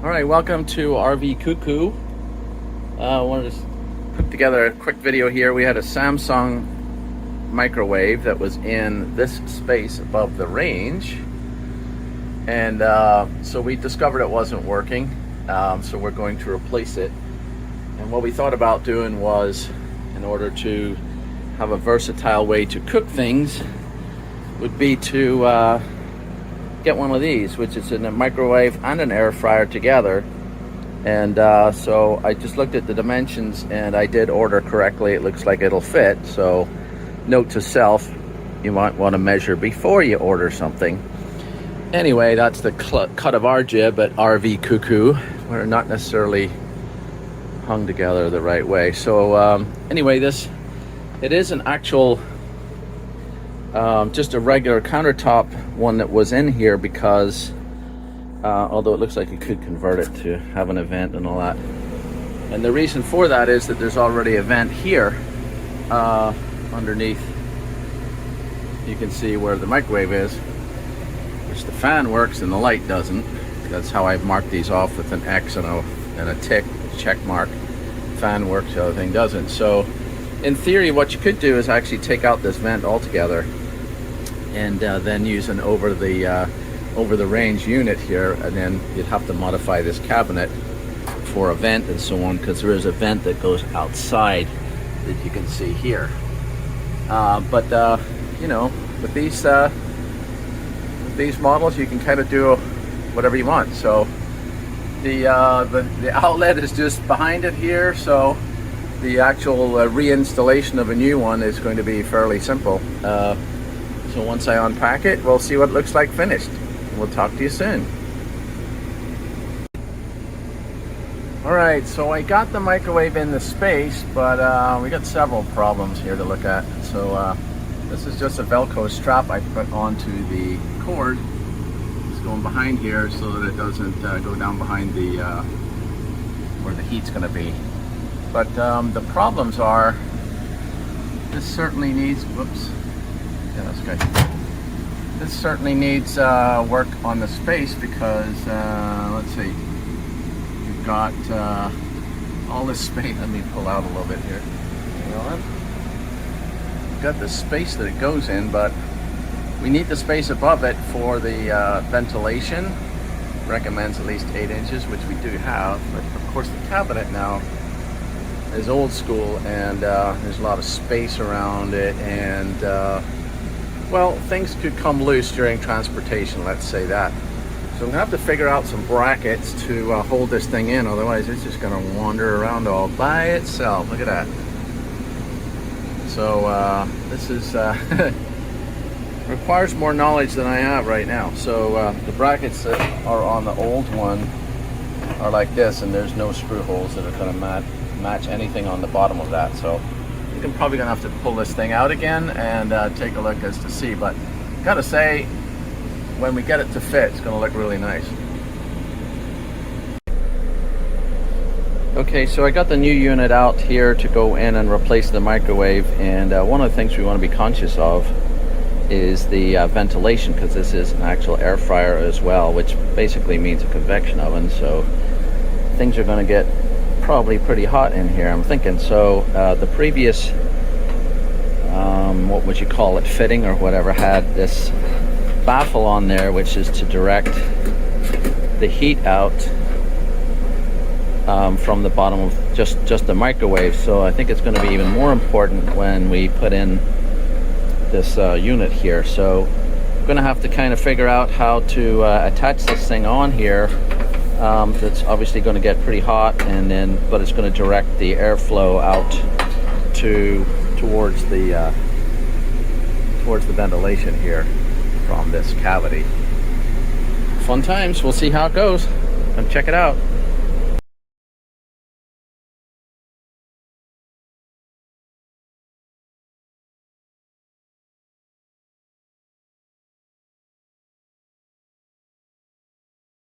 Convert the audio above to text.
All right, welcome to RV Cuckoo. I wanted to put together a quick video here. We had a Samsung microwave that was in this space above the range, and so we discovered it wasn't working, so we're going to replace it. And what we thought about doing was, in order to have a versatile way to cook things, would be to get one of these, which is in a microwave and an air fryer together. And so I just looked at the dimensions and I did order correctly. It looks like it'll fit. So note to self, you might want to measure before you order something. Anyway, that's the cut of our jib at RV Cuckoo. We're not necessarily hung together the right way. So anyway, it is an actual just a regular countertop one that was in here, because although it looks like you could convert it to have an event and all that, and the reason for that is that there's already a vent here underneath. You can see where the microwave is, which the fan works and the light doesn't. That's how I've marked these off with an X and a tick, check mark. Fan works, the other thing doesn't. So in theory, what you could do is actually take out this vent altogether and then use an over the range unit here, and then you'd have to modify this cabinet for a vent and so on, because there is a vent that goes outside that you can see here. But you know, with these models, you can kind of do whatever you want. So the outlet is just behind it here, so the actual reinstallation of a new one is going to be fairly simple. So once I unpack it, we'll see what it looks like finished. We'll talk to you soon. Alright, so I got the microwave in the space, but we got several problems here to look at. So this is just a Velcro strap I put onto the cord. It's going behind here so that it doesn't go down behind the where the heat's going to be. But the problems are, this certainly needs, whoops, yeah, that's good. This certainly needs work on the space, because let's see, you've got all this space. Let me pull out a little bit here. You know what? You've got the space that it goes in, but we need the space above it for the ventilation. Recommends at least 8 inches, which we do have, but of course the cabinet now is old school, and there's a lot of space around it, and well, things could come loose during transportation, let's say that. So I'm gonna have to figure out some brackets to hold this thing in, otherwise it's just gonna wander around all by itself. Look at that. So this is requires more knowledge than I have right now. So the brackets that are on the old one are like this, and there's no screw holes that are gonna match anything on the bottom of that. So I think I'm probably gonna have to pull this thing out again and take a look as to see, but gotta say, when we get it to fit, it's gonna look really nice. Okay, so I got the new unit out here to go in and replace the microwave, and one of the things we want to be conscious of is the ventilation, because this is an actual air fryer as well, which basically means a convection oven, so things are going to get probably pretty hot in here, I'm thinking. So the previous what would you call it, fitting or whatever, had this baffle on there, which is to direct the heat out from the bottom of just the microwave. So I think it's going to be even more important when we put in this unit here. So I'm going to have to kind of figure out how to attach this thing on here. That's obviously going to get pretty hot, and then but it's going to direct the airflow out towards the ventilation here from this cavity. Fun times. We'll see how it goes. Come check it out.